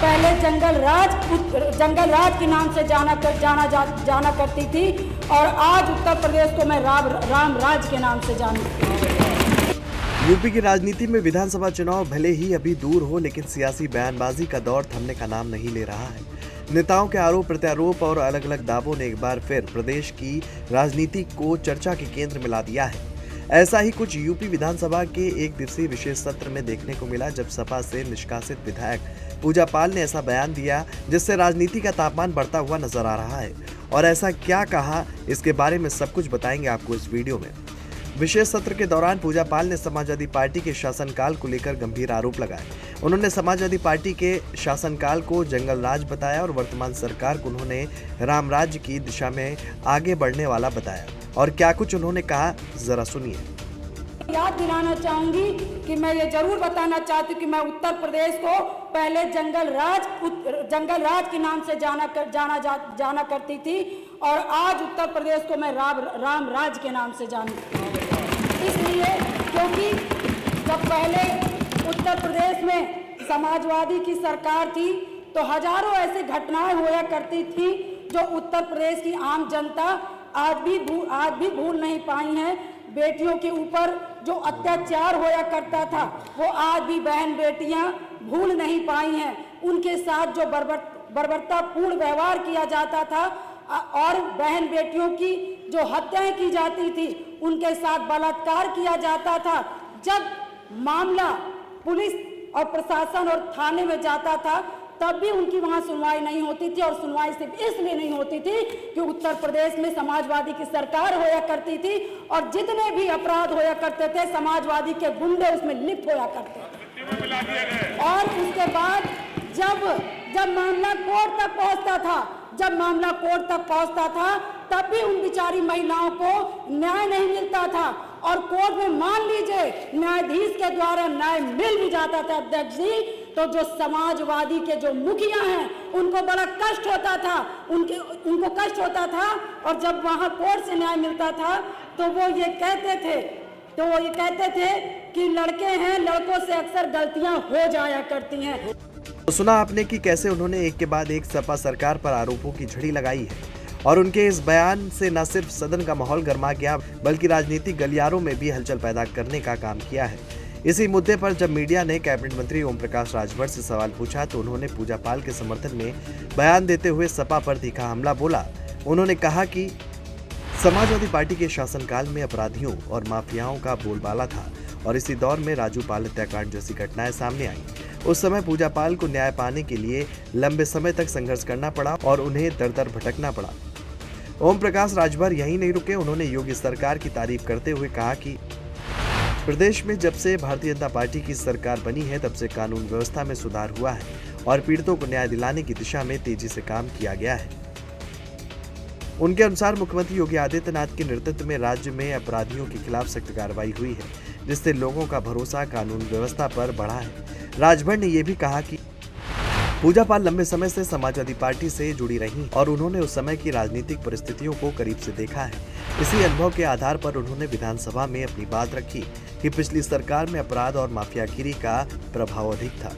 पहले जंगल राज के नाम से जाना करती थी और आज उत्तर प्रदेश को मैं राम राज के नाम से जानती हूँ। यूपी की राजनीति में विधानसभा चुनाव भले ही अभी दूर हो, लेकिन सियासी बयानबाजी का दौर थमने का नाम नहीं ले रहा है। नेताओं के आरोप प्रत्यारोप और अलग अलग दावों ने एक बार फिर प्रदेश की राजनीति को चर्चा के केंद्र में ला दिया है। ऐसा ही कुछ यूपी विधानसभा के एक दिवसीय विशेष सत्र में देखने को मिला, जब सपा से निष्कासित विधायक पूजा पाल ने ऐसा बयान दिया जिससे राजनीति का तापमान बढ़ता हुआ नजर आ रहा है। और ऐसा क्या कहा, इसके बारे में सब कुछ बताएंगे आपको इस वीडियो में। विशेष सत्र के दौरान पूजा पाल ने समाजवादी पार्टी के शासनकाल को लेकर गंभीर आरोप लगाए। उन्होंने समाजवादी पार्टी के शासनकाल को जंगल राज बताया और वर्तमान सरकार को उन्होंने राम राज्य की दिशा में आगे बढ़ने वाला बताया। और क्या कुछ उन्होंने कहा, जरा सुनिए। याद दिलाना चाहूंगी कि मैं ये जरूर बताना चाहती हूँ कि मैं उत्तर प्रदेश को पहले जंगल राज के नाम से जाना करती थी और आज उत्तर प्रदेश को मैं राम राज के नाम से जानती हूँ। इसलिए क्योंकि जब पहले उत्तर प्रदेश में समाजवादी की सरकार थी तो हजारों ऐसी घटनाएं होया करती थी जो उत्तर प्रदेश की आम जनता आज भी भूल नहीं पाई है। बेटियों के ऊपर जो अत्याचार होया करता था वो आज भी बहन बेटियां भूल नहीं पाई हैं। उनके साथ जो बर्बरतापूर्ण व्यवहार किया जाता था और बहन बेटियों की जो हत्याएं की जाती थी, उनके साथ बलात्कार किया जाता था। जब मामला पुलिस और प्रशासन और थाने में जाता था तब भी उनकी वहां सुनवाई नहीं होती थी और सुनवाई सिर्फ इसलिए नहीं होती थी कि उत्तर प्रदेश में समाजवादी की सरकार होया करती थी और जितने भी अपराध होया करते थे समाजवादी के गुंडे उसमें लिप्त होया करते थे। और उसके बाद जब मामला कोर्ट तक पहुंचता था तब भी उन बिचारी महिलाओं को न्याय नहीं मिलता था और कोर्ट में मान लीजिए न्यायाधीश के द्वारा न्याय मिल भी जाता था अध्यक्ष जी, तो जो समाजवादी के जो मुखिया हैं उनको बड़ा कष्ट होता था, उनको कष्ट होता था। और जब वहां कोर्ट से न्याय मिलता था तो वो ये कहते थे कि लड़के हैं, लड़कों से अक्सर गलतियां हो जाया करती हैं। तो सुना आपने कि कैसे उन्होंने एक के बाद एक सपा सरकार पर आरोपों की झड़ी लगाई है और उनके इस बयान से न सिर्फ सदन का माहौल गर्मा गया बल्कि राजनीतिक गलियारों में भी हलचल पैदा करने का काम किया है। इसी मुद्दे पर जब मीडिया ने कैबिनेट मंत्री ओम प्रकाश राजभर से सवाल पूछा तो उन्होंने पूजा पाल के समर्थन में बयान देते हुए सपा पर तीखा हमला बोला। उन्होंने कहा कि समाजवादी पार्टी के शासनकाल में अपराधियों और माफियाओं का बोलबाला था और इसी दौर में राजू पाल हत्याकांड जैसी घटनाएं सामने आई। उस समय पूजा पाल को न्याय पाने के लिए लंबे समय तक संघर्ष करना पड़ा और उन्हें दर दर भटकना पड़ा। ओम प्रकाश राजभर यहीं नहीं रुके, उन्होंने योगी सरकार की तारीफ करते हुए कहा कि प्रदेश में जब से भारतीय जनता पार्टी की सरकार बनी है तब से कानून व्यवस्था में सुधार हुआ है और पीड़ितों को न्याय दिलाने की दिशा में तेजी से काम किया गया है। उनके अनुसार मुख्यमंत्री योगी आदित्यनाथ के नेतृत्व में राज्य में अपराधियों के खिलाफ सख्त कार्रवाई हुई है, जिससे लोगों का भरोसा कानून व्यवस्था पर बढ़ा है। राजभर ने यह भी कहा कि पूजा पाल लंबे समय से समाजवादी पार्टी से जुड़ी रही और उन्होंने उस समय की राजनीतिक परिस्थितियों को करीब से देखा है। इसी अनुभव के आधार पर उन्होंने विधानसभा में अपनी बात रखी कि पिछली सरकार में अपराध और माफियागिरी का प्रभाव अधिक था।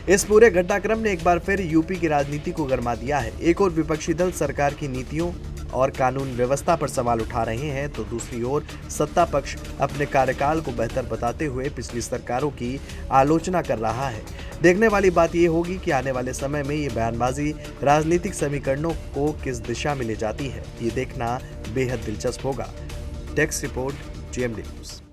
इस पूरे घटनाक्रम ने एक बार फिर यूपी की राजनीति को गरमा दिया है। एक और विपक्षी दल सरकार की नीतियों और कानून व्यवस्था पर सवाल उठा रहे हैं तो दूसरी ओर सत्ता पक्ष अपने कार्यकाल को बेहतर बताते हुए पिछली सरकारों की आलोचना कर रहा है। देखने वाली बात यह होगी कि आने वाले समय में ये बयानबाजी राजनीतिक समीकरणों को किस दिशा में ले जाती है, ये देखना बेहद दिलचस्प होगा। Desk report, GMD news.